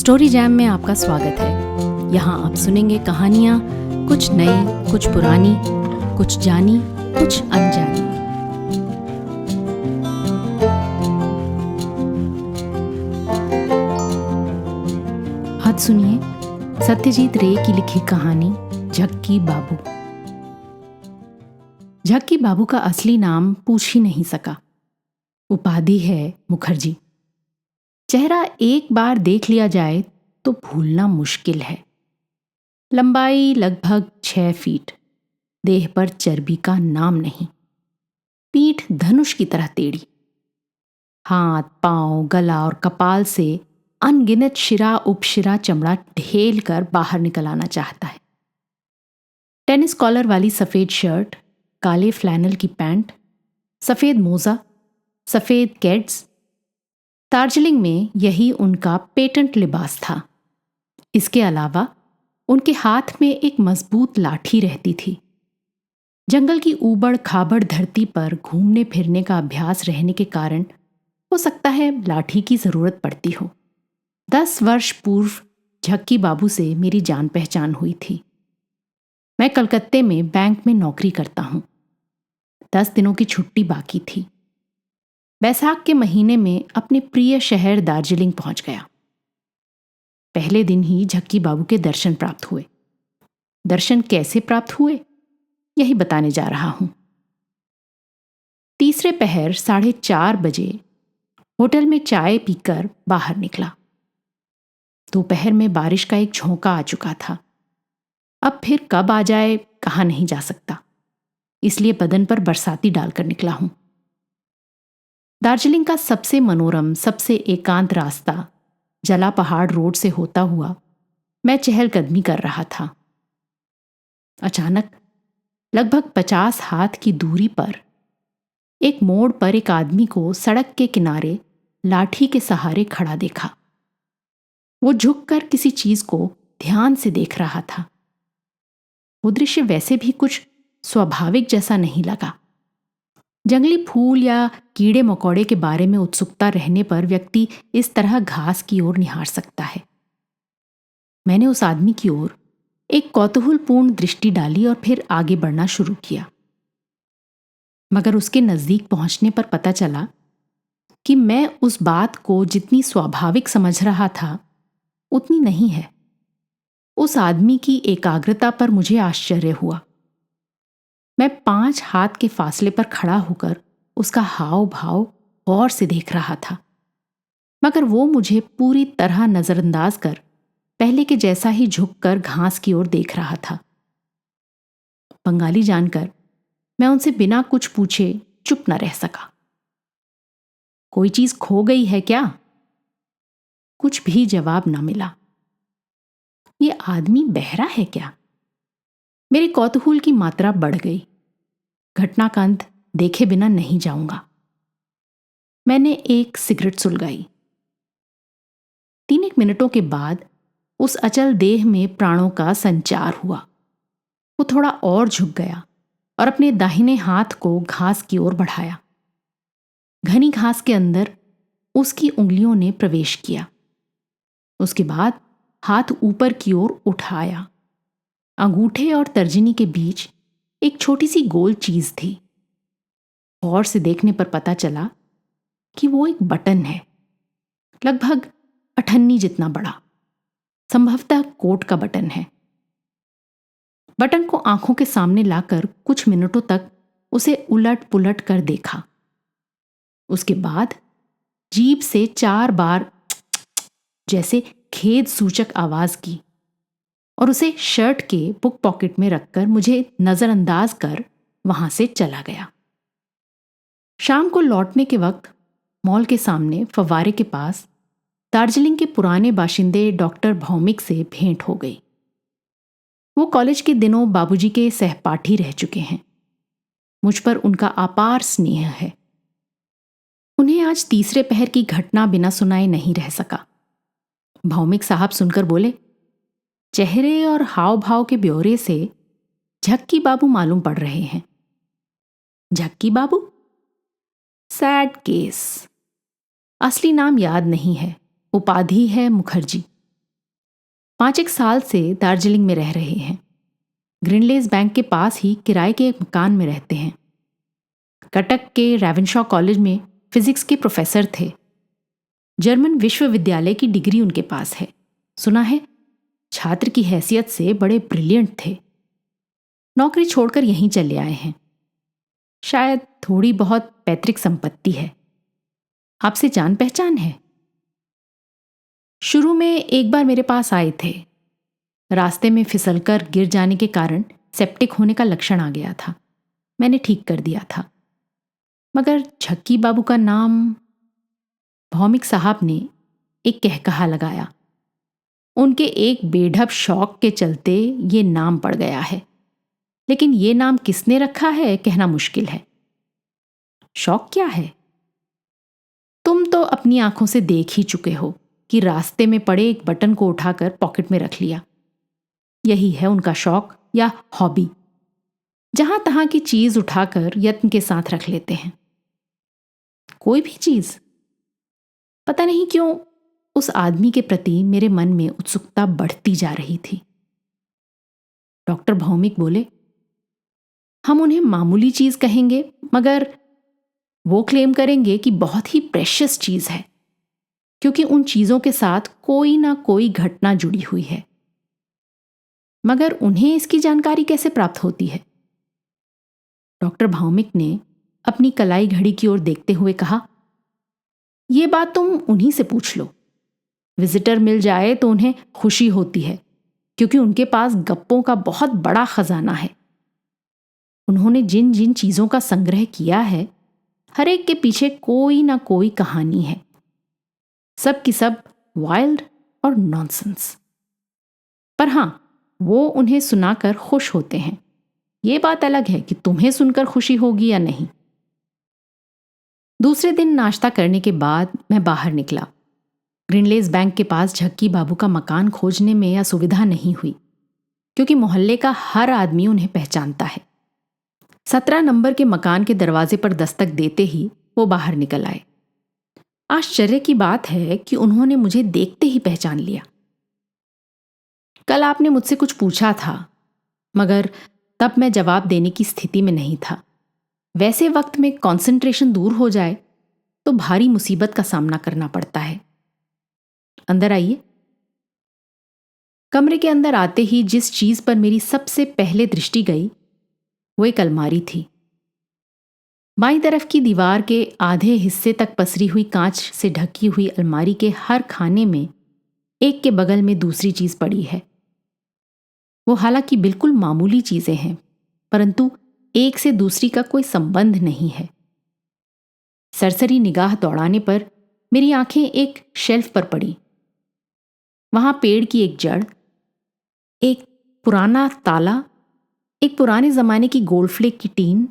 Story jam में आपका स्वागत है। यहाँ आप सुनेंगे कहानियाँ, कुछ नई, कुछ पुरानी, कुछ जानी, कुछ अनजानी। आज सुनिए सत्यजीत रे की लिखी कहानी झक्की बाबू। झक्की बाबू का असली नाम पूछ ही नहीं सका। उपाधि है मुखर्जी। चेहरा एक बार देख लिया जाए तो भूलना मुश्किल है। लंबाई लगभग 6 फीट, देह पर चर्बी का नाम नहीं, पीठ धनुष की तरह टेढ़ी, हाथ, पांव, गला और कपाल से अनगिनत शिरा उपशिरा चमड़ा ढेल कर बाहर निकल आना चाहता है। टेनिस कॉलर वाली सफेद शर्ट, काले फ्लैनल की पैंट, सफेद मोजा, सफेद कैड्स। दार्जिलिंग में यही उनका पेटेंट लिबास था। इसके अलावा उनके हाथ में एक मजबूत लाठी रहती थी। जंगल की ऊबड़ खाबड़ धरती पर घूमने फिरने का अभ्यास रहने के कारण हो सकता है लाठी की जरूरत पड़ती हो। 10 वर्ष पूर्व झक्की बाबू से मेरी जान पहचान हुई थी। मैं कलकत्ते में बैंक में नौकरी करता हूं। 10 दिनों की छुट्टी बाकी थी। बैसाख के महीने में अपने प्रिय शहर दार्जिलिंग पहुंच गया। पहले दिन ही झक्की बाबू के दर्शन प्राप्त हुए। दर्शन कैसे प्राप्त हुए, यही बताने जा रहा हूं। तीसरे पहर 4:30 बजे होटल में चाय पीकर बाहर निकला। दोपहर में बारिश का एक झोंका आ चुका था। अब फिर कब आ जाए कहा नहीं जा सकता, इसलिए बदन पर बरसाती डालकर निकला हूं। दार्जिलिंग का सबसे मनोरम, सबसे एकांत रास्ता जला पहाड़ रोड से होता हुआ मैं चहलकदमी कर रहा था। अचानक लगभग 50 हाथ की दूरी पर एक मोड़ पर एक आदमी को सड़क के किनारे लाठी के सहारे खड़ा देखा। वो झुककर किसी चीज को ध्यान से देख रहा था। वो दृश्य वैसे भी कुछ स्वाभाविक जैसा नहीं लगा। जंगली फूल या कीड़े मकोड़े के बारे में उत्सुकता रहने पर व्यक्ति इस तरह घास की ओर निहार सकता है। मैंने उस आदमी की ओर एक कौतूहलपूर्ण दृष्टि डाली और फिर आगे बढ़ना शुरू किया। मगर उसके नजदीक पहुंचने पर पता चला कि मैं उस बात को जितनी स्वाभाविक समझ रहा था उतनी नहीं है। उस आदमी की एकाग्रता पर मुझे आश्चर्य हुआ। मैं 5 हाथ के फासले पर खड़ा होकर उसका हाव भाव गौर से देख रहा था, मगर वो मुझे पूरी तरह नजरअंदाज कर पहले के जैसा ही झुककर घास की ओर देख रहा था। बंगाली जानकर मैं उनसे बिना कुछ पूछे चुप न रह सका। कोई चीज खो गई है क्या? कुछ भी जवाब न मिला। ये आदमी बहरा है क्या? मेरे कौतूहल की मात्रा बढ़ गई। घटना का अंत देखे बिना नहीं जाऊंगा। मैंने एक सिगरेट सुलगाई। 3 मिनटों के बाद उस अचल देह में प्राणों का संचार हुआ। वो थोड़ा और झुक गया और अपने दाहिने हाथ को घास की ओर बढ़ाया। घनी घास के अंदर उसकी उंगलियों ने प्रवेश किया। उसके बाद हाथ ऊपर की ओर उठाया। अंगूठे और तर्जनी के बीच एक छोटी सी गोल चीज थी। गौर से देखने पर पता चला कि वो एक बटन है, लगभग अठन्नी जितना बड़ा। संभवतः कोट का बटन है। बटन को आंखों के सामने लाकर कुछ मिनटों तक उसे उलट पुलट कर देखा। उसके बाद जीभ से 4 बार जैसे खेद सूचक आवाज की और उसे शर्ट के बुक पॉकेट में रखकर मुझे नजरअंदाज कर वहां से चला गया। शाम को लौटने के वक्त मॉल के सामने फव्वारे के पास दार्जिलिंग के पुराने बाशिंदे डॉक्टर भौमिक से भेंट हो गई। वो कॉलेज के दिनों बाबूजी के सहपाठी रह चुके हैं। मुझ पर उनका अपार स्नेह है। उन्हें आज तीसरे पहर की घटना बिना सुनाए नहीं रह सका। भौमिक साहब सुनकर बोले, चेहरे और हाव भाव के ब्यौरे से झक्की बाबू मालूम पड़ रहे हैं। झक्की बाबू? Sad case. असली नाम याद नहीं है, उपाधि है मुखर्जी। 5 एक साल से दार्जिलिंग में रह रहे हैं। ग्रिनलेस बैंक के पास ही किराए के एक मकान में रहते हैं। कटक के रेवेनशॉ कॉलेज में फिजिक्स के प्रोफेसर थे। जर्मन विश्वविद्यालय की डिग्री उनके पास है। सुना है छात्र की हैसियत से बड़े ब्रिलियंट थे। नौकरी छोड़कर यहीं चले आए हैं। शायद थोड़ी बहुत पैतृक संपत्ति है। आपसे जान पहचान है? शुरू में एक बार मेरे पास आए थे। रास्ते में फिसलकर गिर जाने के कारण सेप्टिक होने का लक्षण आ गया था। मैंने ठीक कर दिया था। मगर झक्की बाबू का नाम, भौमिक साहब ने एक कहकहा लगाया। उनके एक बेढब शौक के चलते ये नाम पड़ गया है, लेकिन ये नाम किसने रखा है कहना मुश्किल है। शौक क्या है? तुम तो अपनी आंखों से देख ही चुके हो कि रास्ते में पड़े एक बटन को उठाकर पॉकेट में रख लिया। यही है उनका शौक या हॉबी। जहां तहां की चीज उठाकर यत्न के साथ रख लेते हैं। कोई भी चीज। पता नहीं क्यों उस आदमी के प्रति मेरे मन में उत्सुकता बढ़ती जा रही थी। डॉक्टर भौमिक बोले, हम उन्हें मामूली चीज कहेंगे, मगर वो क्लेम करेंगे कि बहुत ही प्रेशियस चीज है, क्योंकि उन चीजों के साथ कोई ना कोई घटना जुड़ी हुई है। मगर उन्हें इसकी जानकारी कैसे प्राप्त होती है? डॉक्टर भौमिक ने अपनी कलाई घड़ी की ओर देखते हुए कहा, यह बात तुम उन्हीं से पूछ लो। विजिटर मिल जाए तो उन्हें खुशी होती है, क्योंकि उनके पास गप्पों का बहुत बड़ा खजाना है। उन्होंने जिन जिन चीजों का संग्रह किया है, हर एक के पीछे कोई ना कोई कहानी है। सब की सब वाइल्ड और नॉनसेंस। पर हां, वो उन्हें सुनाकर खुश होते हैं। ये बात अलग है कि तुम्हें सुनकर खुशी होगी या नहीं। दूसरे दिन नाश्ता करने के बाद मैं बाहर निकला। ग्रिनलेस बैंक के पास झक्की बाबू का मकान खोजने में असुविधा नहीं हुई, क्योंकि मोहल्ले का हर आदमी उन्हें पहचानता है। 17 नंबर के मकान के दरवाजे पर दस्तक देते ही वो बाहर निकल आए। आश्चर्य की बात है कि उन्होंने मुझे देखते ही पहचान लिया। कल आपने मुझसे कुछ पूछा था, मगर तब मैं जवाब देने की स्थिति में नहीं था। वैसे वक्त में कंसंट्रेशन दूर हो जाए तो भारी मुसीबत का सामना करना पड़ता है। अंदर आइए। कमरे के अंदर आते ही जिस चीज पर मेरी सबसे पहले दृष्टि गई वो एक अलमारी थी। बाईं तरफ की दीवार के आधे हिस्से तक पसरी हुई कांच से ढकी हुई अलमारी के हर खाने में एक के बगल में दूसरी चीज पड़ी है। वो हालांकि बिल्कुल मामूली चीजें हैं, परंतु एक से दूसरी का कोई संबंध नहीं है। सरसरी निगाह दौड़ाने पर मेरी आंखें एक शेल्फ पर पड़ी। वहां पेड़ की एक जड़, एक पुराना ताला, एक पुराने जमाने की गोल्डफ्लेक की टीन,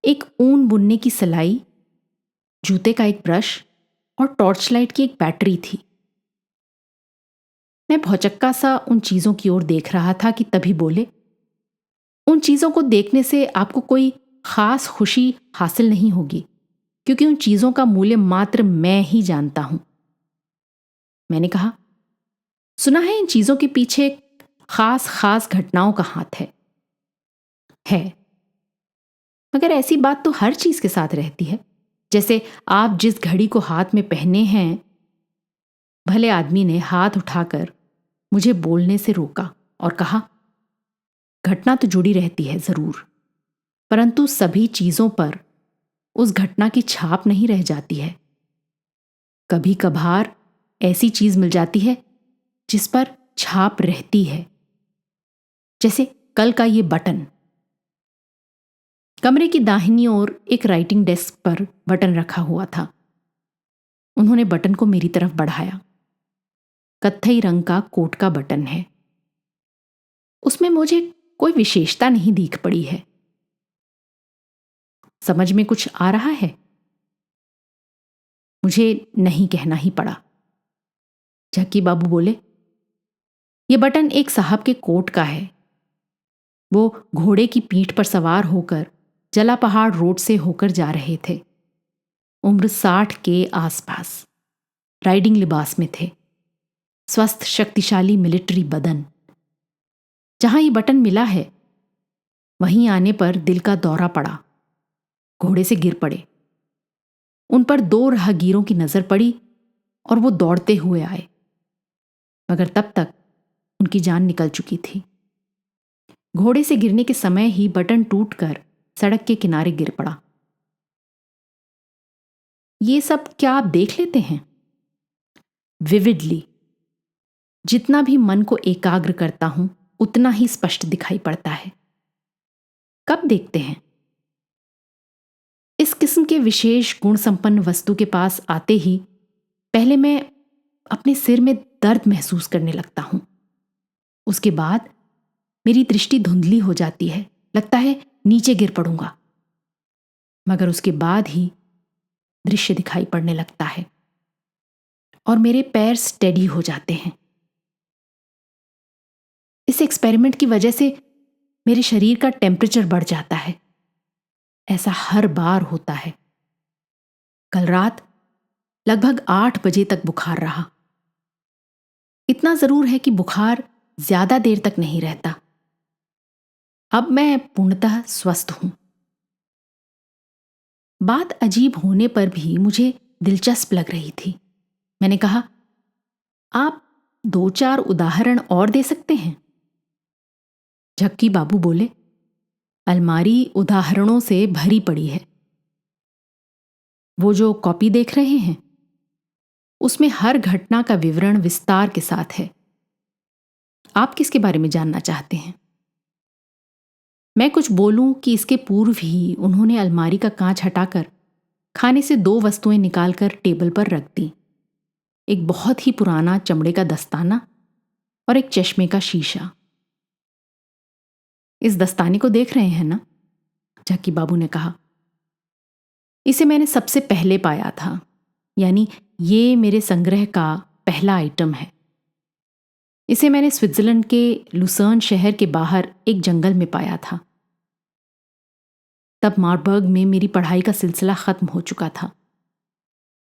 एक ऊन बुनने की सलाई, जूते का एक ब्रश और टॉर्चलाइट की एक बैटरी थी। मैं भौचक्का सा उन चीजों की ओर देख रहा था कि तभी बोले, उन चीजों को देखने से आपको कोई खास खुशी हासिल नहीं होगी, क्योंकि उन चीजों का मूल्य मात्र मैं ही जानता हूं। मैंने कहा, सुना है इन चीजों के पीछे खास खास घटनाओं का हाथ है। मगर ऐसी बात तो हर चीज के साथ रहती है। जैसे आप जिस घड़ी को हाथ में पहने हैं। भले आदमी ने हाथ उठाकर मुझे बोलने से रोका और कहा, घटना तो जुड़ी रहती है जरूर, परंतु सभी चीजों पर उस घटना की छाप नहीं रह जाती है। कभी कभार ऐसी चीज मिल जाती है जिस पर छाप रहती है, जैसे कल का ये बटन। कमरे की दाहिनी ओर एक राइटिंग डेस्क पर बटन रखा हुआ था। उन्होंने बटन को मेरी तरफ बढ़ाया। कत्थई रंग का कोट का बटन है। उसमें मुझे कोई विशेषता नहीं दिख पड़ी है। समझ में कुछ आ रहा है? मुझे नहीं कहना ही पड़ा। झक्की बाबू बोले, यह बटन एक साहब के कोट का है। वो घोड़े की पीठ पर सवार होकर जला पहाड़ रोड से होकर जा रहे थे। उम्र 60 के आसपास, राइडिंग लिबास में थे। स्वस्थ शक्तिशाली मिलिट्री बदन। जहां ये बटन मिला है वहीं आने पर दिल का दौरा पड़ा। घोड़े से गिर पड़े। उन पर 2 राहगीरों की नजर पड़ी और वो दौड़ते हुए आए, मगर तब तक उनकी जान निकल चुकी थी। घोड़े से गिरने के समय ही बटन टूटकर सड़क के किनारे गिर पड़ा। ये सब क्या आप देख लेते हैं? विविडली। जितना भी मन को एकाग्र करता हूं उतना ही स्पष्ट दिखाई पड़ता है। कब देखते हैं? इस किस्म के विशेष गुण संपन्न वस्तु के पास आते ही पहले मैं अपने सिर में दर्द महसूस करने लगता हूं। उसके बाद मेरी दृष्टि धुंधली हो जाती है, लगता है नीचे गिर पड़ूंगा। मगर उसके बाद ही दृश्य दिखाई पड़ने लगता है और मेरे पैर स्टेडी हो जाते हैं। इस एक्सपेरिमेंट की वजह से मेरे शरीर का टेम्परेचर बढ़ जाता है। ऐसा हर बार होता है। कल रात लगभग 8 बजे तक बुखार रहा। इतना जरूर है कि बुखार ज्यादा देर तक नहीं रहता। अब मैं पूर्णतः स्वस्थ हूं। बात अजीब होने पर भी मुझे दिलचस्प लग रही थी। मैंने कहा, आप 2-4 उदाहरण और दे सकते हैं? झक्की बाबू बोले, अलमारी उदाहरणों से भरी पड़ी है। वो जो कॉपी देख रहे हैं उसमें हर घटना का विवरण विस्तार के साथ है। आप किसके बारे में जानना चाहते हैं? मैं कुछ बोलूं कि इसके पूर्व ही उन्होंने अलमारी का कांच हटाकर खाने से 2 वस्तुएं निकालकर टेबल पर रख दी। एक बहुत ही पुराना चमड़े का दस्ताना और एक चश्मे का शीशा। इस दस्ताने को देख रहे हैं ना? झक्की बाबू ने कहा। इसे मैंने सबसे पहले पाया था, यानी ये मेरे संग्रह का पहला आइटम है। इसे मैंने स्विट्जरलैंड के लुसर्न शहर के बाहर एक जंगल में पाया था। तब मार्बर्ग में मेरी पढ़ाई का सिलसिला खत्म हो चुका था।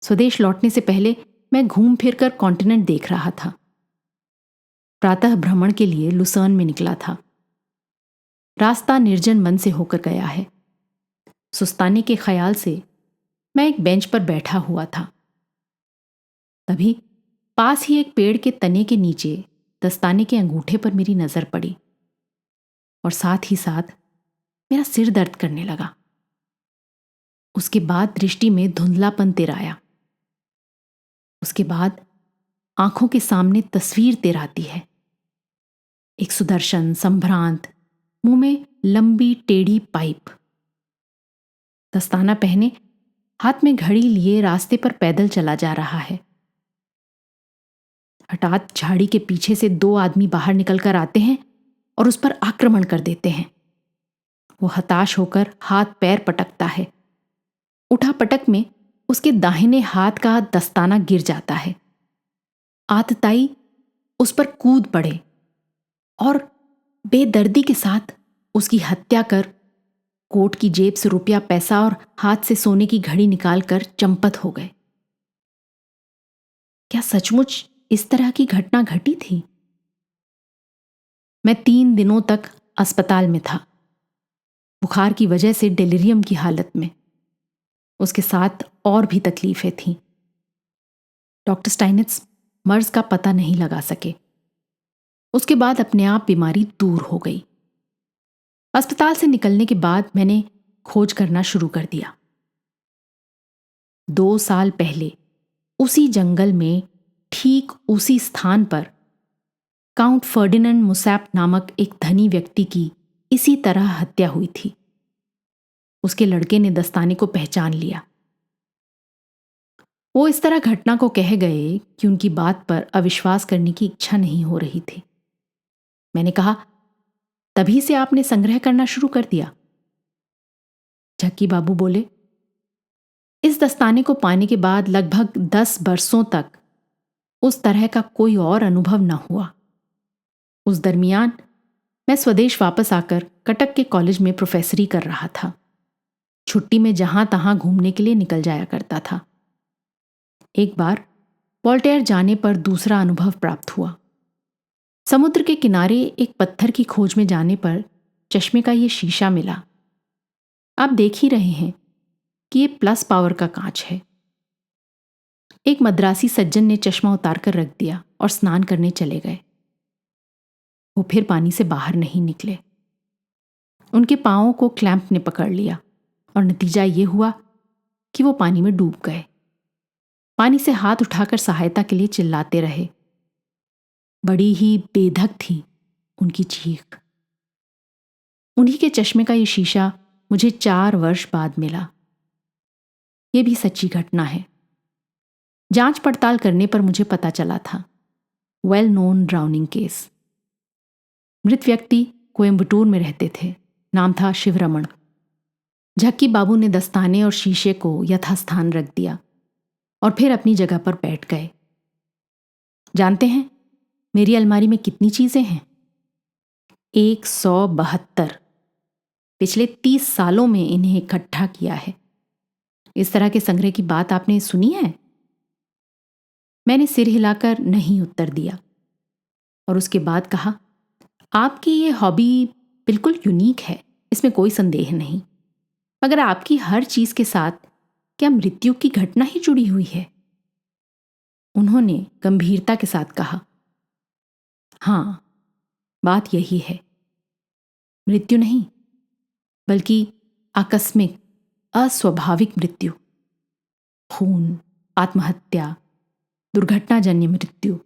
स्वदेश लौटने से पहले मैं घूम फिर कर कॉन्टिनेंट देख रहा था। प्रातः भ्रमण के लिए लुसर्न में निकला था। रास्ता निर्जन वन से होकर गया है। सुस्ताने के ख्याल से मैं एक बेंच पर बैठा हुआ था। तभी पास ही एक पेड़ के तने के नीचे दस्ताने के अंगूठे पर मेरी नजर पड़ी और साथ ही साथ मेरा सिर दर्द करने लगा। उसके बाद दृष्टि में धुंधलापन तिराया। उसके बाद आंखों के सामने तस्वीर तिराती है। एक सुदर्शन संभ्रांत, मुंह में लंबी टेढ़ी पाइप, दस्ताना पहने, हाथ में घड़ी लिए रास्ते पर पैदल चला जा रहा है। हठात झाड़ी के पीछे से 2 आदमी बाहर निकलकर आते हैं और उस पर आक्रमण कर देते हैं। वो हताश होकर हाथ पैर पटकता है। उठा पटक में उसके दाहिने हाथ का दस्ताना गिर जाता है। आतताई उस पर कूद पड़े और बेदर्दी के साथ उसकी हत्या कर कोट की जेब से रुपया पैसा और हाथ से सोने की घड़ी निकालकर चंपत हो गए। क्या सचमुच इस तरह की घटना घटी थी? मैं 3 दिनों तक अस्पताल में था, बुखार की वजह से डेलिरियम की हालत में। उसके साथ और भी तकलीफें थीं। डॉक्टर स्टाइनिट्स मर्ज का पता नहीं लगा सके। उसके बाद अपने आप बीमारी दूर हो गई। अस्पताल से निकलने के बाद मैंने खोज करना शुरू कर दिया। 2 साल पहले उसी जंगल में ठीक उसी स्थान पर काउंट फर्डिनेंड मुसैप नामक एक धनी व्यक्ति की इसी तरह हत्या हुई थी। उसके लड़के ने दस्ताने को पहचान लिया। वो इस तरह घटना को कह गए कि उनकी बात पर अविश्वास करने की इच्छा नहीं हो रही थी। मैंने कहा, तभी से आपने संग्रह करना शुरू कर दिया? झक्की बाबू बोले, इस दस्ताने को पाने के बाद लगभग 10 बरसों तक उस तरह का कोई और अनुभव न हुआ। उस दरमियान मैं स्वदेश वापस आकर कटक के कॉलेज में प्रोफेसरी कर रहा था। छुट्टी में जहां तहां घूमने के लिए निकल जाया करता था। एक बार वोल्टेयर जाने पर दूसरा अनुभव प्राप्त हुआ। समुद्र के किनारे एक पत्थर की खोज में जाने पर चश्मे का ये शीशा मिला। आप देख ही रहे हैं कि ये प्लस पावर का कांच है। एक मद्रासी सज्जन ने चश्मा उतार कर रख दिया और स्नान करने चले गए। वो फिर पानी से बाहर नहीं निकले। उनके पांवों को क्लैंप ने पकड़ लिया और नतीजा ये हुआ कि वो पानी में डूब गए। पानी से हाथ उठाकर सहायता के लिए चिल्लाते रहे। बड़ी ही बेधक थी उनकी चीख। उन्हीं के चश्मे का ये शीशा मुझे 4 वर्ष बाद मिला। ये भी सच्ची घटना है। जांच पड़ताल करने पर मुझे पता चला था। Well known drowning case. मृत व्यक्ति कोयम्बटूर में रहते थे। नाम था शिवरमण। झक्की बाबू ने दस्ताने और शीशे को यथास्थान रख दिया और फिर अपनी जगह पर बैठ गए। जानते हैं मेरी अलमारी में कितनी चीजें हैं? 172। पिछले 30 सालों में इन्हें इकट्ठा किया है। इस तरह के संग्रह की बात आपने सुनी है? मैंने सिर हिलाकर नहीं उत्तर दिया और उसके बाद कहा, आपकी ये हॉबी बिल्कुल यूनिक है, इसमें कोई संदेह नहीं, मगर आपकी हर चीज के साथ क्या मृत्यु की घटना ही जुड़ी हुई है? उन्होंने गंभीरता के साथ कहा, हां, बात यही है। मृत्यु नहीं, बल्कि आकस्मिक, अस्वाभाविक मृत्यु। खून, आत्महत्या, दुर्घटनाजन्य मृत्यु,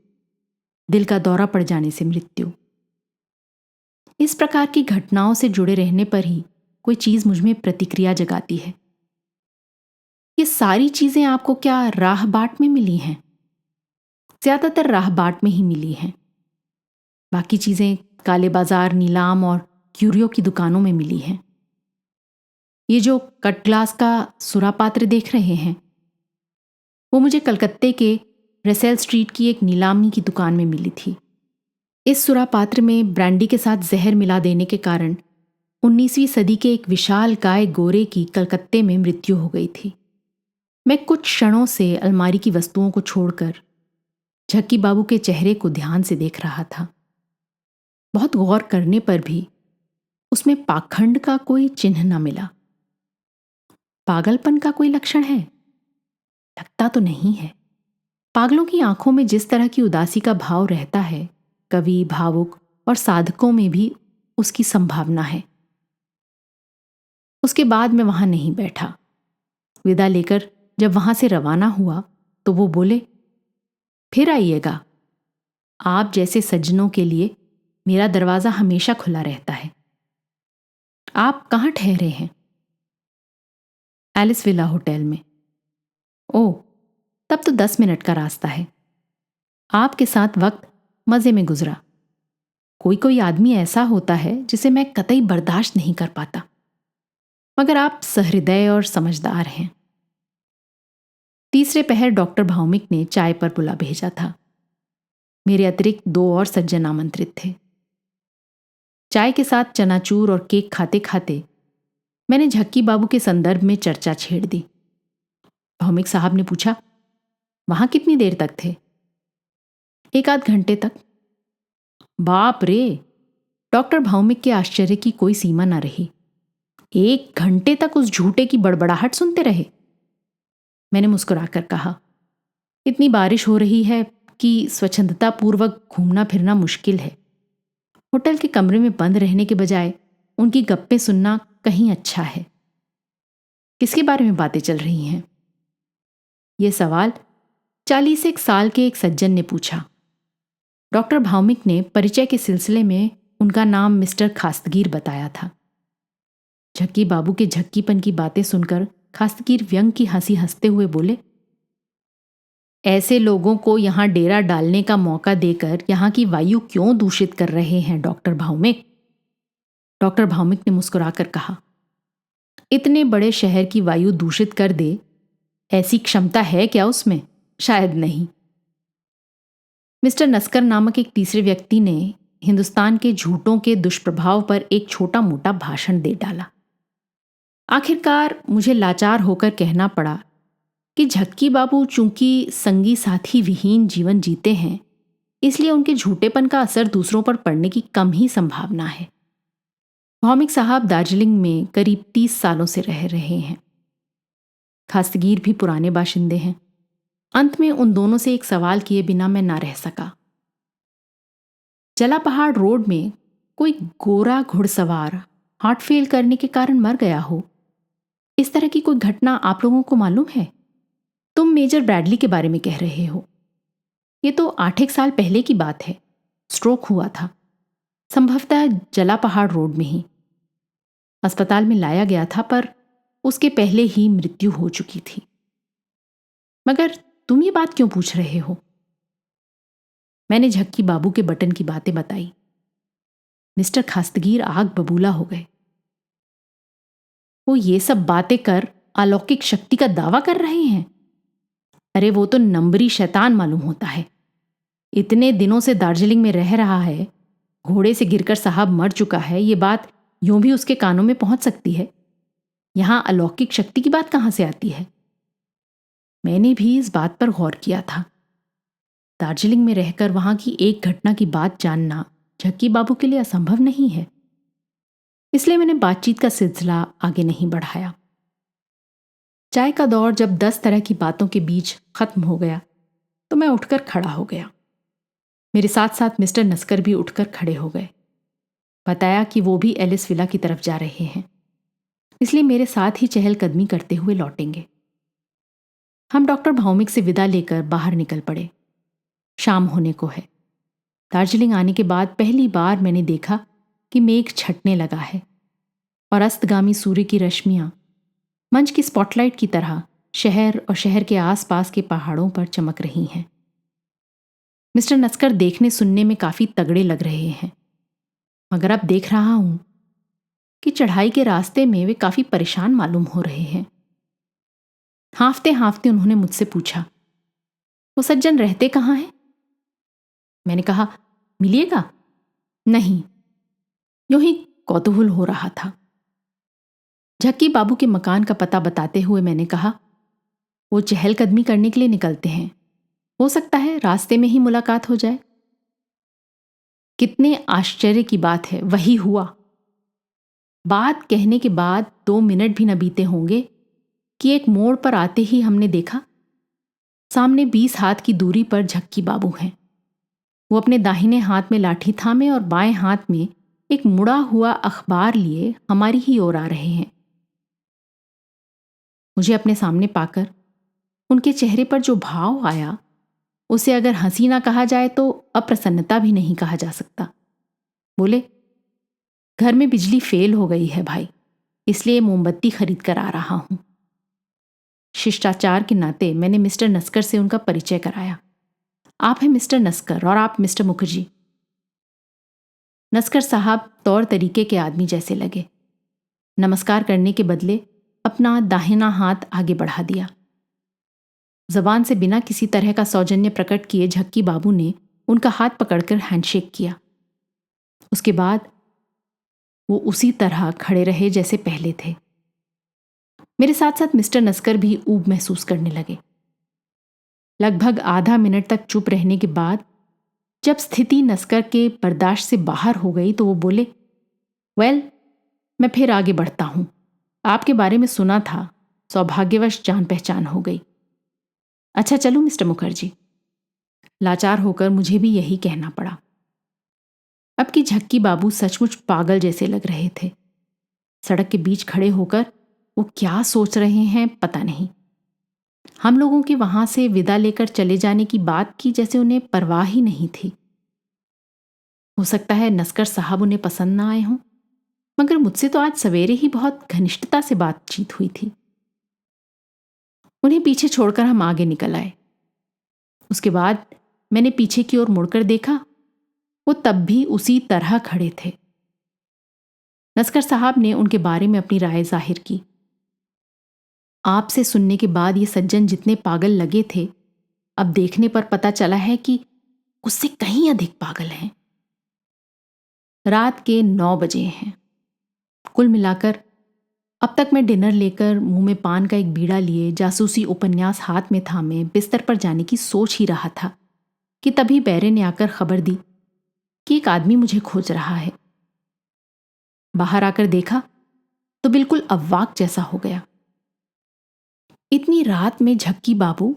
दिल का दौरा पड़ जाने से मृत्यु। इस प्रकार की घटनाओं से जुड़े रहने पर ही कोई चीज मुझ में प्रतिक्रिया जगाती है। ये सारी चीजें आपको क्या राह बाट में मिली हैं? ज्यादातर राह बाट में ही मिली हैं। बाकी चीजें काले बाजार, नीलाम और क्यूरियो की दुकानों में मिली हैं। ये जो कट ग्लास का सुरापात्र देख रहे हैं, वो मुझे कलकत्ते के रसेल स्ट्रीट की एक नीलामी की दुकान में मिली थी। इस सुरापात्र में ब्रांडी के साथ जहर मिला देने के कारण 19वीं सदी के एक विशाल काय गोरे की कलकत्ते में मृत्यु हो गई थी। मैं कुछ क्षणों से अलमारी की वस्तुओं को छोड़कर झक्की बाबू के चेहरे को ध्यान से देख रहा था। बहुत गौर करने पर भी उसमें पाखंड का कोई चिन्ह न मिला। पागलपन का कोई लक्षण है? लगता तो नहीं है। पागलों की आंखों में जिस तरह की उदासी का भाव रहता है, कवि, भावुक और साधकों में भी उसकी संभावना है। उसके बाद मैं वहां नहीं बैठा। विदा लेकर जब वहां से रवाना हुआ तो वो बोले, फिर आइएगा। आप जैसे सज्जनों के लिए मेरा दरवाजा हमेशा खुला रहता है। आप कहाँ ठहरे हैं? एलिस विला होटल में। ओह, तब तो 10 मिनट का रास्ता है। आपके साथ वक्त मजे में गुजरा। कोई कोई आदमी ऐसा होता है जिसे मैं कतई बर्दाश्त नहीं कर पाता, मगर आप सहृदय और समझदार हैं। तीसरे पहर डॉक्टर भावमिक ने चाय पर बुला भेजा था। मेरे अतिरिक्त 2 और सज्जन आमंत्रित थे। चाय के साथ चनाचूर और केक खाते खाते मैंने झक्की बाबू के संदर्भ में चर्चा छेड़ दी। भावमिक साहब ने पूछा, वहां कितनी देर तक थे? 1 आध घंटे तक। बाप रे! डॉक्टर भावमिक के आश्चर्य की कोई सीमा न रही। 1 घंटे तक उस झूठे की बड़बड़ाहट सुनते रहे? मैंने मुस्कुराकर कहा, इतनी बारिश हो रही है कि स्वच्छंदता पूर्वक घूमना फिरना मुश्किल है। होटल के कमरे में बंद रहने के बजाय उनकी गप्पें सुनना कहीं अच्छा है। किसके बारे में बातें चल रही हैं? यह सवाल 41 साल के एक सज्जन ने पूछा। डॉक्टर भावमिक ने परिचय के सिलसिले में उनका नाम मिस्टर खास्तगीर बताया था। झक्की बाबू के झक्कीपन की बातें सुनकर खास्तगीर व्यंग की हंसी हंसते हुए बोले, ऐसे लोगों को यहां डेरा डालने का मौका देकर यहां की वायु क्यों दूषित कर रहे हैं डॉक्टर भावमिक? डॉक्टर भावमिक ने मुस्कुराकर कहा, इतने बड़े शहर की वायु दूषित कर दे, ऐसी क्षमता है क्या उसमें? शायद नहीं। मिस्टर नस्कर नामक एक तीसरे व्यक्ति ने हिंदुस्तान के झूठों के दुष्प्रभाव पर एक छोटा मोटा भाषण दे डाला। आखिरकार मुझे लाचार होकर कहना पड़ा कि झक्की बाबू चूंकि संगी साथी विहीन जीवन जीते हैं, इसलिए उनके झूठेपन का असर दूसरों पर पड़ने की कम ही संभावना है। भौमिक साहब दार्जिलिंग में करीब 30 सालों से रह रहे हैं। खास्तगीर भी पुराने बाशिंदे हैं। अंत में उन दोनों से एक सवाल किए बिना मैं ना रह सका। जला पहाड़ रोड में कोई गोरा घुड़सवार हार्ट फेल करने के कारण मर गया हो, इस तरह की कोई घटना आप लोगों को मालूम है? तुम मेजर ब्रैडली के बारे में कह रहे हो। ये तो 8 साल पहले की बात है। स्ट्रोक हुआ था, संभवतः जला पहाड़ रोड में ही। अस्पताल में लाया गया था, पर उसके पहले ही मृत्यु हो चुकी थी। मगर तुम ये बात क्यों पूछ रहे हो? मैंने झक्की बाबू के बटन की बातें बताई। मिस्टर खास्तगीर आग बबूला हो गए। वो ये सब बातें कर अलौकिक शक्ति का दावा कर रहे हैं। अरे वो तो नंबरी शैतान मालूम होता है। इतने दिनों से दार्जिलिंग में रह रहा है, घोड़े से गिरकर साहब मर चुका है, ये बात यूं भी उसके कानों में पहुंच सकती है। यहां अलौकिक शक्ति की बात कहां से आती है? मैंने भी इस बात पर गौर किया था। दार्जिलिंग में रहकर वहां की एक घटना की बात जानना झक्की बाबू के लिए असंभव नहीं है। इसलिए मैंने बातचीत का सिलसिला आगे नहीं बढ़ाया। चाय का दौर जब 10 तरह की बातों के बीच खत्म हो गया तो मैं उठकर खड़ा हो गया। मेरे साथ साथ मिस्टर नस्कर भी उठकर खड़े हो गए। बताया कि वो भी एलिस विला की तरफ जा रहे हैं, इसलिए मेरे साथ ही चहलकदमी करते हुए लौटेंगे। हम डॉक्टर भौमिक से विदा लेकर बाहर निकल पड़े। शाम होने को है। दार्जिलिंग आने के बाद पहली बार मैंने देखा कि मेघ छटने लगा है और अस्तगामी सूर्य की रश्मियां मंच की स्पॉटलाइट की तरह शहर और शहर के आसपास के पहाड़ों पर चमक रही हैं। मिस्टर नस्कर देखने सुनने में काफी तगड़े लग रहे हैं, मगर अब देख रहा हूं कि चढ़ाई के रास्ते में वे काफी परेशान मालूम हो रहे हैं। हांफते हांफते उन्होंने मुझसे पूछा, वो सज्जन रहते कहाँ हैं? मैंने कहा, मिलिएगा? नहीं। यूं ही कौतूहल हो रहा था। झक्की बाबू के मकान का पता बताते हुए मैंने कहा, वो चहलकदमी करने के लिए निकलते हैं, हो सकता है रास्ते में ही मुलाकात हो जाए। कितने आश्चर्य की बात है, वही हुआ। बात कहने के बाद 2 मिनट भी न बीते होंगे कि एक मोड़ पर आते ही हमने देखा सामने 20 हाथ की दूरी पर झक्की बाबू हैं। वो अपने दाहिने हाथ में लाठी थामे और बाएं हाथ में एक मुड़ा हुआ अखबार लिए हमारी ही ओर आ रहे हैं। मुझे अपने सामने पाकर उनके चेहरे पर जो भाव आया, उसे अगर हंसी ना कहा जाए तो अप्रसन्नता भी नहीं कहा जा सकता। बोले, घर में बिजली फेल हो गई है भाई, इसलिए मोमबत्ती खरीद कर आ रहा हूं। शिष्टाचार के नाते मैंने मिस्टर नस्कर से उनका परिचय कराया। आप हैं मिस्टर नस्कर और आप मिस्टर मुखर्जी। नस्कर साहब तौर तरीके के आदमी जैसे लगे। नमस्कार करने के बदले अपना दाहिना हाथ आगे बढ़ा दिया। जबान से बिना किसी तरह का सौजन्य प्रकट किए झक्की बाबू ने उनका हाथ पकड़कर हैंडशेक किया। उसके बाद वो उसी तरह खड़े रहे जैसे पहले थे। मेरे साथ साथ मिस्टर नस्कर भी ऊब महसूस करने लगे। लगभग आधा मिनट तक चुप रहने के बाद जब स्थिति नस्कर के बर्दाश्त से बाहर हो गई तो वो बोले, वेल, मैं फिर आगे बढ़ता हूं। आपके बारे में सुना था, सौभाग्यवश जान पहचान हो गई। अच्छा चलो मिस्टर मुखर्जी। लाचार होकर मुझे भी यही कहना पड़ा। अब की झक्की बाबू सचमुच पागल जैसे लग रहे थे। सड़क के बीच खड़े होकर वो क्या सोच रहे हैं पता नहीं। हम लोगों के वहां से विदा लेकर चले जाने की बात की जैसे उन्हें परवाह ही नहीं थी। हो सकता है नस्कर साहब उन्हें पसंद ना आए हों, मगर मुझसे तो आज सवेरे ही बहुत घनिष्ठता से बातचीत हुई थी। उन्हें पीछे छोड़कर हम आगे निकल आए। उसके बाद मैंने पीछे की ओर मुड़कर देखा, वो तब भी उसी तरह खड़े थे। नस्कर साहब ने उनके बारे में अपनी राय जाहिर की। आपसे सुनने के बाद ये सज्जन जितने पागल लगे थे, अब देखने पर पता चला है कि उससे कहीं अधिक पागल हैं। रात के 9 बजे हैं। कुल मिलाकर अब तक मैं डिनर लेकर मुंह में पान का एक बीड़ा लिए जासूसी उपन्यास हाथ में थामे बिस्तर पर जाने की सोच ही रहा था कि तभी बैरे ने आकर खबर दी कि एक आदमी मुझे खोज रहा है। बाहर आकर देखा तो बिल्कुल अव्वाक जैसा हो गया। इतनी रात में झक्की बाबू,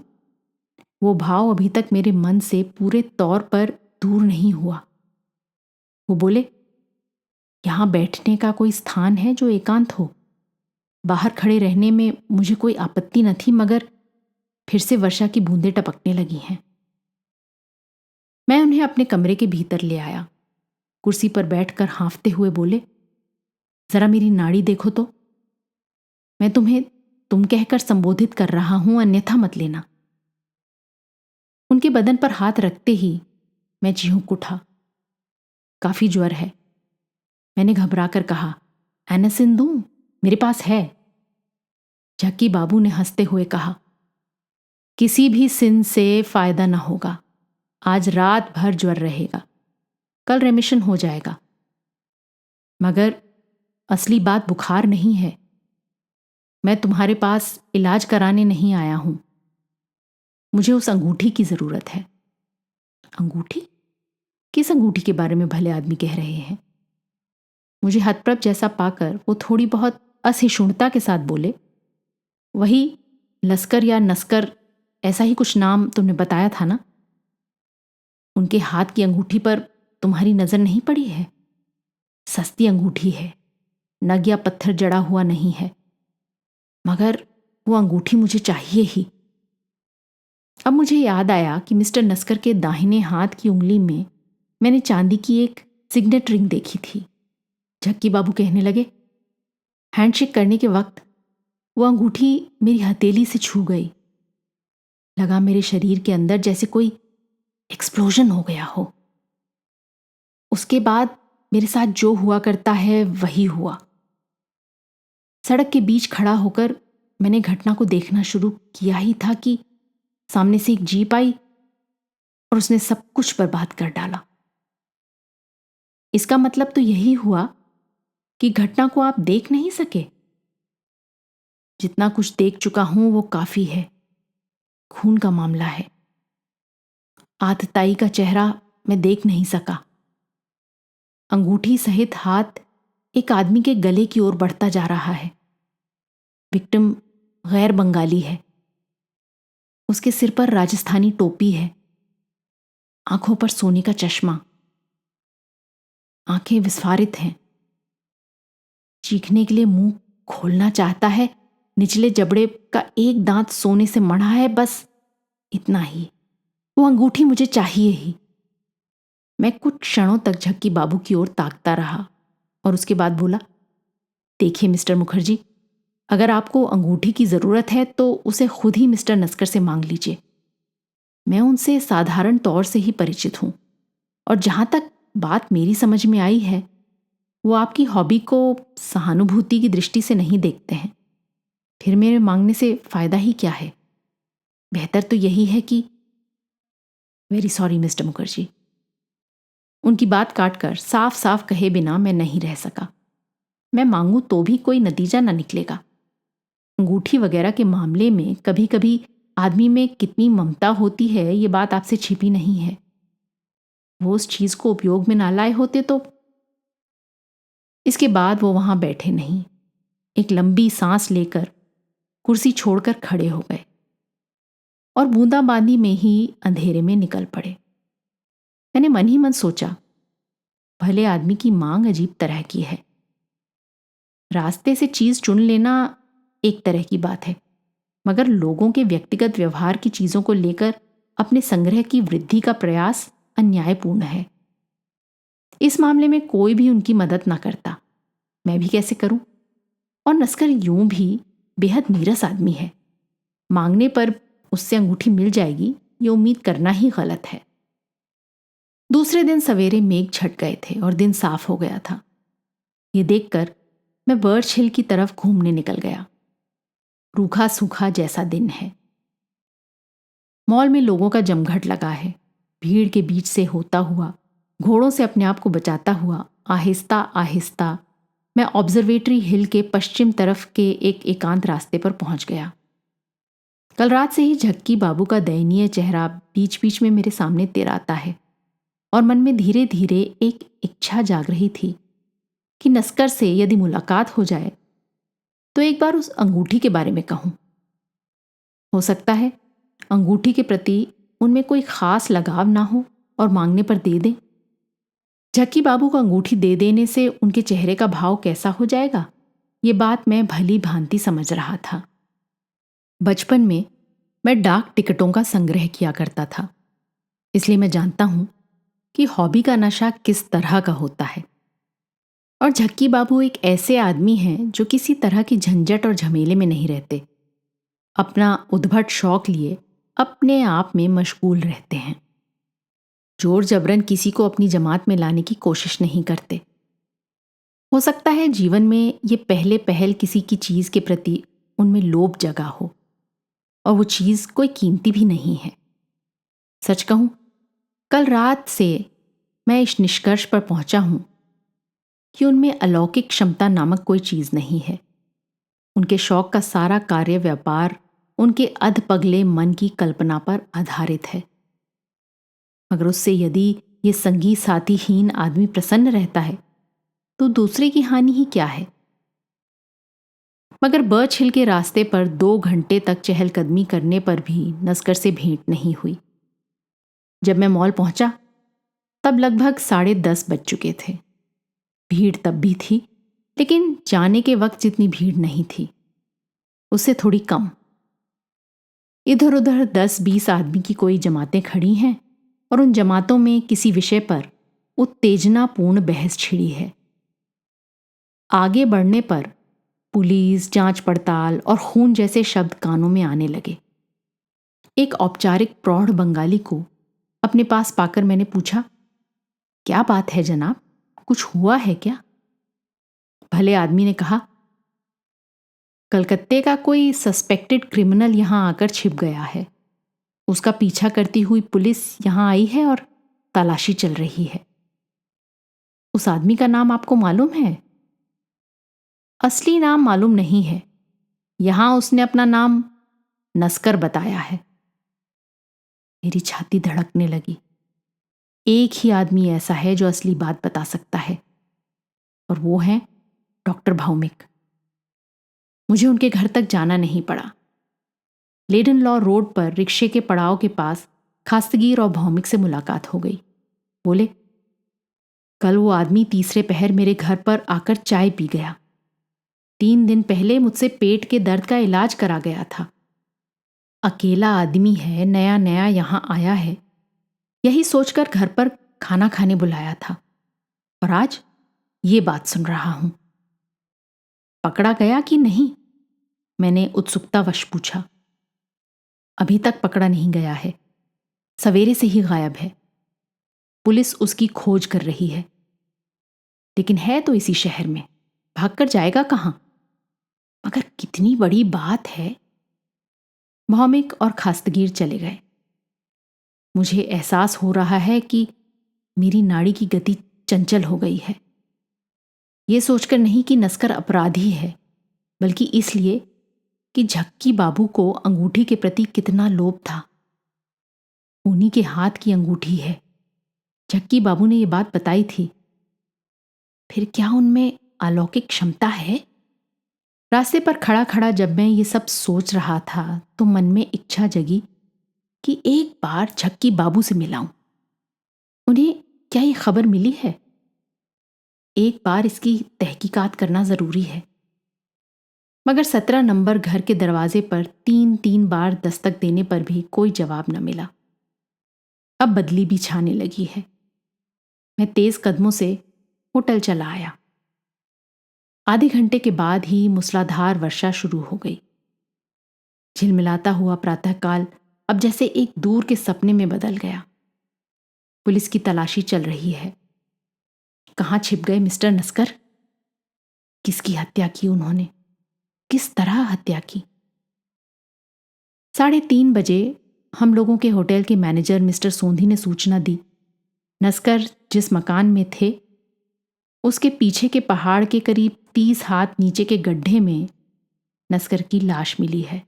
वो भाव अभी तक मेरे मन से पूरे तौर पर दूर नहीं हुआ। वो बोले, यहां बैठने का कोई स्थान है जो एकांत हो? बाहर खड़े रहने में मुझे कोई आपत्ति न थी, मगर फिर से वर्षा की बूंदें टपकने लगी हैं। मैं उन्हें अपने कमरे के भीतर ले आया। कुर्सी पर बैठकर हाँफते हुए बोले, जरा मेरी नाड़ी देखो तो। मैं तुम्हें तुम कहकर संबोधित कर रहा हूं, अन्यथा मत लेना। उनके बदन पर हाथ रखते ही मैं चिहुक उठा। काफी ज्वर है। मैंने घबराकर कहा, एनासिन दूं? मेरे पास है। झक्की बाबू ने हंसते हुए कहा, किसी भी सिन से फायदा न होगा। आज रात भर ज्वर रहेगा, कल रेमिशन हो जाएगा। मगर असली बात बुखार नहीं है। मैं तुम्हारे पास इलाज कराने नहीं आया हूं। मुझे उस अंगूठी की जरूरत है। अंगूठी? किस अंगूठी के बारे में भले आदमी कह रहे हैं? मुझे हतप्रभ जैसा पाकर वो थोड़ी बहुत असहिष्णुता के साथ बोले, वही लस्कर या नस्कर, ऐसा ही कुछ नाम तुमने बताया था ना? उनके हाथ की अंगूठी पर तुम्हारी नजर नहीं पड़ी है? सस्ती अंगूठी है, नग या पत्थर जड़ा हुआ नहीं है, मगर वो अंगूठी मुझे चाहिए ही। अब मुझे याद आया कि मिस्टर नस्कर के दाहिने हाथ की उंगली में मैंने चांदी की एक सिग्नेट रिंग देखी थी। झक्की बाबू कहने लगे, हैंडशेक करने के वक्त वो अंगूठी मेरी हथेली से छू गई। लगा मेरे शरीर के अंदर जैसे कोई एक्सप्लोजन हो गया हो। उसके बाद मेरे साथ जो हुआ करता है वही हुआ। सड़क के बीच खड़ा होकर मैंने घटना को देखना शुरू किया ही था कि सामने से एक जीप आई और उसने सब कुछ बर्बाद कर डाला। इसका मतलब तो यही हुआ कि घटना को आप देख नहीं सके। जितना कुछ देख चुका हूं वो काफी है। खून का मामला है। आतताई का चेहरा मैं देख नहीं सका। अंगूठी सहित हाथ एक आदमी के गले की ओर बढ़ता जा रहा है। विक्टिम गैर बंगाली है। उसके सिर पर राजस्थानी टोपी है, आंखों पर सोने का चश्मा, आंखें विस्फारित हैं। चीखने के लिए मुंह खोलना चाहता है। निचले जबड़े का एक दांत सोने से मढ़ा है, बस इतना ही। वो अंगूठी मुझे चाहिए ही। मैं कुछ क्षणों तक झक्की बाबू की ओर ताकता रहा और उसके बाद बोला, देखिए मिस्टर मुखर्जी, अगर आपको अंगूठी की जरूरत है तो उसे खुद ही मिस्टर नस्कर से मांग लीजिए। मैं उनसे साधारण तौर से ही परिचित हूं और जहां तक बात मेरी समझ में आई है, वो आपकी हॉबी को सहानुभूति की दृष्टि से नहीं देखते हैं। फिर मेरे मांगने से फायदा ही क्या है? बेहतर तो यही है कि वेरी सॉरी मिस्टर मुखर्जी। उनकी बात काटकर साफ साफ कहे बिना मैं नहीं रह सका। मैं मांगू तो भी कोई नतीजा न निकलेगा। अंगूठी वगैरह के मामले में कभी कभी आदमी में कितनी ममता होती है, ये बात आपसे छिपी नहीं है। वो उस चीज को उपयोग में ना लाए होते तो। इसके बाद वो वहां बैठे नहीं, एक लंबी सांस लेकर कुर्सी छोड़कर खड़े हो गए और बूंदाबांदी में ही अंधेरे में निकल पड़े। मैंने मन ही मन सोचा, भले आदमी की मांग अजीब तरह की है। रास्ते से चीज चुन लेना एक तरह की बात है, मगर लोगों के व्यक्तिगत व्यवहार की चीजों को लेकर अपने संग्रह की वृद्धि का प्रयास अन्यायपूर्ण है। इस मामले में कोई भी उनकी मदद ना करता, मैं भी कैसे करूं? और नस्कर यूं भी बेहद नीरस आदमी है। मांगने पर उससे अंगूठी मिल जाएगी, ये उम्मीद करना ही गलत है। दूसरे दिन सवेरे मेघ छट गए थे और दिन साफ हो गया था। ये देखकर मैं बर्च हिल की तरफ घूमने निकल गया। रूखा सूखा जैसा दिन है। मॉल में लोगों का जमघट लगा है। भीड़ के बीच से होता हुआ, घोड़ों से अपने आप को बचाता हुआ आहिस्ता आहिस्ता मैं ऑब्जर्वेटरी हिल के पश्चिम तरफ के एक एकांत रास्ते पर पहुंच गया। कल रात से ही झक्की बाबू का दयनीय चेहरा बीच बीच में मेरे सामने तिराता है और मन में धीरे धीरे एक इच्छा जाग रही थी कि नस्कर से यदि मुलाकात हो जाए तो एक बार उस अंगूठी के बारे में कहूं। हो सकता है अंगूठी के प्रति उनमें कोई खास लगाव ना हो और मांगने पर दे दें। झक्की बाबू को अंगूठी दे देने से उनके चेहरे का भाव कैसा हो जाएगा, ये बात मैं भली भांति समझ रहा था। बचपन में मैं डाक टिकटों का संग्रह किया करता था, इसलिए मैं जानता हूं कि हॉबी का नशा किस तरह का होता है। और झक्की बाबू एक ऐसे आदमी हैं जो किसी तरह की झंझट और झमेले में नहीं रहते, अपना उद्भट शौक लिए अपने आप में मशगूल रहते हैं। जोर जबरन किसी को अपनी जमात में लाने की कोशिश नहीं करते। हो सकता है जीवन में ये पहले पहल किसी की चीज के प्रति उनमें लोभ जगा हो, और वो चीज कोई कीमती भी नहीं है। सच कहूं, कल रात से मैं इस निष्कर्ष पर पहुंचा हूं कि उनमें अलौकिक क्षमता नामक कोई चीज नहीं है। उनके शौक का सारा कार्य व्यापार उनके अधपगले मन की कल्पना पर आधारित है। मगर उससे यदि ये संगी साथीहीन आदमी प्रसन्न रहता है तो दूसरे की हानि ही क्या है। मगर बर्च हिल के रास्ते पर 2 घंटे तक चहलकदमी करने पर भी नस्कर से भेंट नहीं हुई। जब मैं मॉल पहुंचा तब लगभग 10:30 बज चुके थे। भीड़ तब भी थी, लेकिन जाने के वक्त जितनी भीड़ नहीं थी, उससे थोड़ी कम। इधर उधर 10-20 आदमी की कोई जमातें खड़ी हैं और उन जमातों में किसी विषय पर उत्तेजनापूर्ण बहस छिड़ी है। आगे बढ़ने पर पुलिस, जांच पड़ताल और खून जैसे शब्द कानों में आने लगे। एक औपचारिक प्रौढ़ बंगाली को अपने पास पाकर मैंने पूछा, क्या बात है जनाब, कुछ हुआ है क्या? भले आदमी ने कहा, कलकत्ते का कोई सस्पेक्टेड क्रिमिनल यहां आकर छिप गया है। उसका पीछा करती हुई पुलिस यहां आई है और तलाशी चल रही है। उस आदमी का नाम आपको मालूम है? असली नाम मालूम नहीं है। यहां उसने अपना नाम नस्कर बताया है। मेरी छाती धड़कने लगी। एक ही आदमी ऐसा है जो असली बात बता सकता है, और वो है डॉक्टर भौमिक। मुझे उनके घर तक जाना नहीं पड़ा। लेडन लॉ रोड पर रिक्शे के पड़ाव के पास खास्तगीर और भौमिक से मुलाकात हो गई। बोले, कल वो आदमी तीसरे पहर मेरे घर पर आकर चाय पी गया। 3 दिन पहले मुझसे पेट के दर्द का इलाज करा गया था। अकेला आदमी है, नया नया यहां आया है, यही सोचकर घर पर खाना खाने बुलाया था, और आज ये बात सुन रहा हूं। पकड़ा गया कि नहीं? मैंने उत्सुकतावश पूछा। अभी तक पकड़ा नहीं गया है, सवेरे से ही गायब है। पुलिस उसकी खोज कर रही है, लेकिन है तो इसी शहर में, भागकर जाएगा कहां? मगर कितनी बड़ी बात है। भौमिक और खास्तगीर चले गए। मुझे एहसास हो रहा है कि मेरी नाड़ी की गति चंचल हो गई है। ये सोचकर नहीं कि नस्कर अपराधी है, बल्कि इसलिए कि झक्की बाबू को अंगूठी के प्रति कितना लोभ था। उन्हीं के हाथ की अंगूठी है। झक्की बाबू ने ये बात बताई थी। फिर क्या उनमें अलौकिक क्षमता है? रास्ते पर खड़ा खड़ा जब मैं ये सब सोच रहा था तो मन में इच्छा जगी कि एक बार झक्की बाबू से मिलाऊं। उन्हें क्या ये खबर मिली है? एक बार इसकी तहकीकात करना जरूरी है। मगर 17 नंबर घर के दरवाजे पर 3 बार दस्तक देने पर भी कोई जवाब न मिला। अब बदली भी छाने लगी है। मैं तेज कदमों से होटल चला आया। आधे घंटे के बाद ही मूसलाधार वर्षा शुरू हो गई। झिलमिलाता हुआ प्रातःकाल अब जैसे एक दूर के सपने में बदल गया। पुलिस की तलाशी चल रही है। कहां छिप गए मिस्टर नस्कर? किसकी हत्या की उन्होंने? किस तरह हत्या की? 3:30 बजे हम लोगों के होटल के मैनेजर मिस्टर सोंधी ने सूचना दी, नस्कर जिस मकान में थे उसके पीछे के पहाड़ के करीब 30 हाथ नीचे के गड्ढे में नस्कर की लाश मिली है।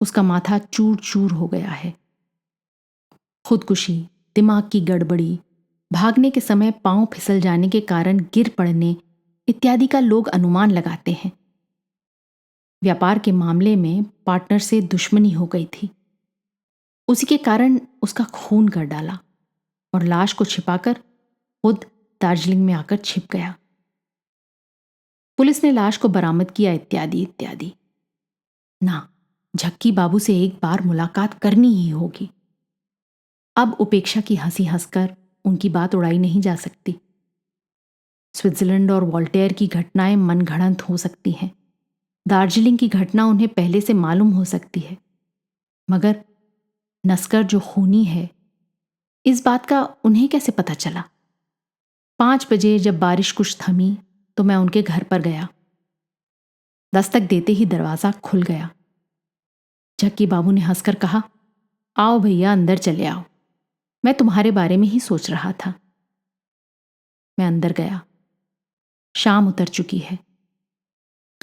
उसका माथा चूर चूर हो गया है। खुदकुशी, दिमाग की गड़बड़ी, भागने के समय पांव फिसल जाने के कारण गिर पड़ने इत्यादि का लोग अनुमान लगाते हैं। व्यापार के मामले में पार्टनर से दुश्मनी हो गई थी। उसी के कारण उसका खून कर डाला और लाश को छिपाकर खुद दार्जिलिंग में आकर छिप गया। पुलिस ने लाश को बरामद किया इत्यादि इत्यादि। ना, झक्की बाबू से एक बार मुलाकात करनी ही होगी। अब उपेक्षा की हंसी हंसकर उनकी बात उड़ाई नहीं जा सकती। स्विट्जरलैंड और वॉल्टेयर की घटनाएं मनगढ़ंत हो सकती हैं। दार्जिलिंग की घटना उन्हें पहले से मालूम हो सकती है, मगर नस्कर जो खूनी है, इस बात का उन्हें कैसे पता चला? 5 बजे जब बारिश कुछ थमी तो मैं उनके घर पर गया। दस्तक देते ही दरवाजा खुल गया। झक्की बाबू ने हंसकर कहा, आओ भैया, अंदर चले आओ, मैं तुम्हारे बारे में ही सोच रहा था। मैं अंदर गया। शाम उतर चुकी है।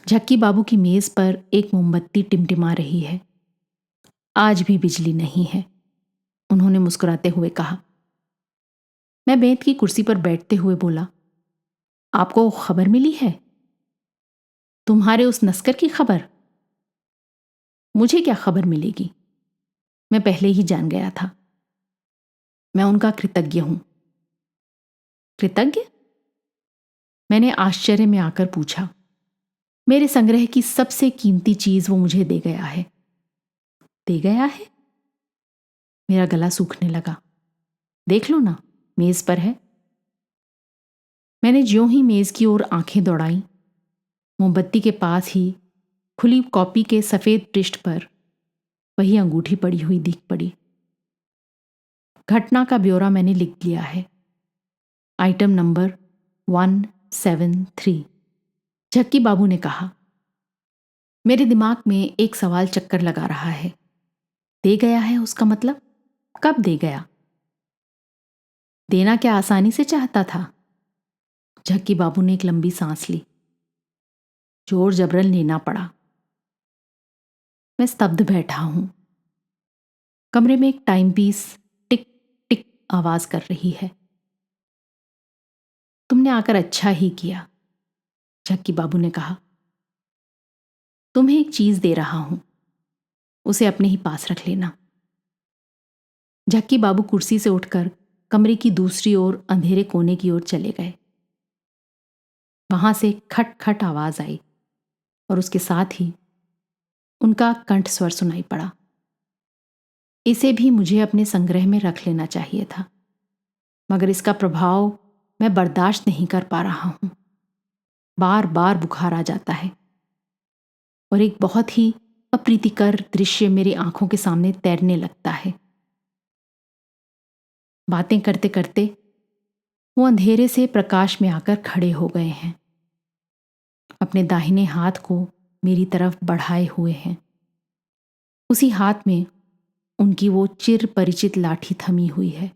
झक्की बाबू की मेज पर एक मोमबत्ती टिमटिमा रही है। आज भी बिजली नहीं है, उन्होंने मुस्कुराते हुए कहा। मैं बेंत की कुर्सी पर बैठते हुए बोला, आपको खबर मिली है? तुम्हारे उस नस्कर की खबर? मुझे क्या खबर मिलेगी? मैं पहले ही जान गया था। मैं उनका कृतज्ञ हूं। कृतज्ञ? मैंने आश्चर्य में आकर पूछा। मेरे संग्रह की सबसे कीमती चीज वो मुझे दे गया है। दे गया है? मेरा गला सूखने लगा। देख लो ना, मेज पर है। मैंने ज्यों ही मेज की ओर आंखें दौड़ाई, मोमबत्ती के पास ही खुली कॉपी के सफेद पृष्ठ पर वही अंगूठी पड़ी हुई दिख पड़ी। घटना का ब्यौरा मैंने लिख लिया है। Item number 173। झक्की बाबू ने कहा। मेरे दिमाग में एक सवाल चक्कर लगा रहा है। दे गया है उसका मतलब? कब दे गया? देना क्या आसानी से चाहता था? झक्की बाबू ने एक लंबी सांस ली। जोर जबरन लेना पड़ा। मैं स्तब्ध बैठा हूं। कमरे में एक टाइम पीस टिक टिक आवाज कर रही है। तुमने आकर अच्छा ही किया, झक्की बाबू ने कहा। तुम्हें एक चीज दे रहा हूं, उसे अपने ही पास रख लेना। झक्की बाबू कुर्सी से उठकर कमरे की दूसरी ओर अंधेरे कोने की ओर चले गए। वहां से खट खट आवाज आई और उसके साथ ही उनका कंठ स्वर सुनाई पड़ा। इसे भी मुझे अपने संग्रह में रख लेना चाहिए था, मगर इसका प्रभाव मैं बर्दाश्त नहीं कर पा रहा हूं। बार बार बुखार आ जाता है और एक बहुत ही अप्रीतिकर दृश्य मेरी आंखों के सामने तैरने लगता है। बातें करते करते वो अंधेरे से प्रकाश में आकर खड़े हो गए हैं। अपने दाहिने हाथ को मेरी तरफ बढ़ाए हुए हैं। उसी हाथ में उनकी वो चिर परिचित लाठी थमी हुई है।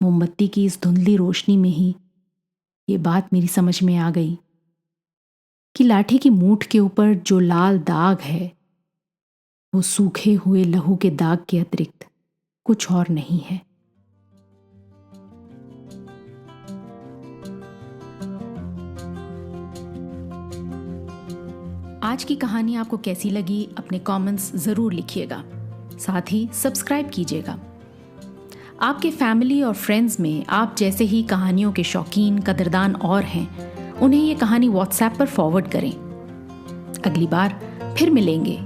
मोमबत्ती की इस धुंधली रोशनी में ही ये बात मेरी समझ में आ गई कि लाठी की मूठ के ऊपर जो लाल दाग है वो सूखे हुए लहू के दाग के अतिरिक्त कुछ और नहीं है। आज की कहानी आपको कैसी लगी अपने कमेंट्स ज़रूर लिखिएगा। साथ ही सब्सक्राइब कीजिएगा। आपके फैमिली और फ्रेंड्स में आप जैसे ही कहानियों के शौकीन कदरदान और हैं, उन्हें ये कहानी व्हाट्सएप पर फॉरवर्ड करें। अगली बार फिर मिलेंगे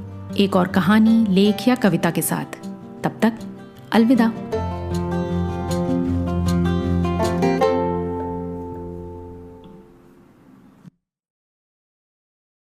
एक और कहानी, लेख या कविता के साथ। तब तक अलविदा।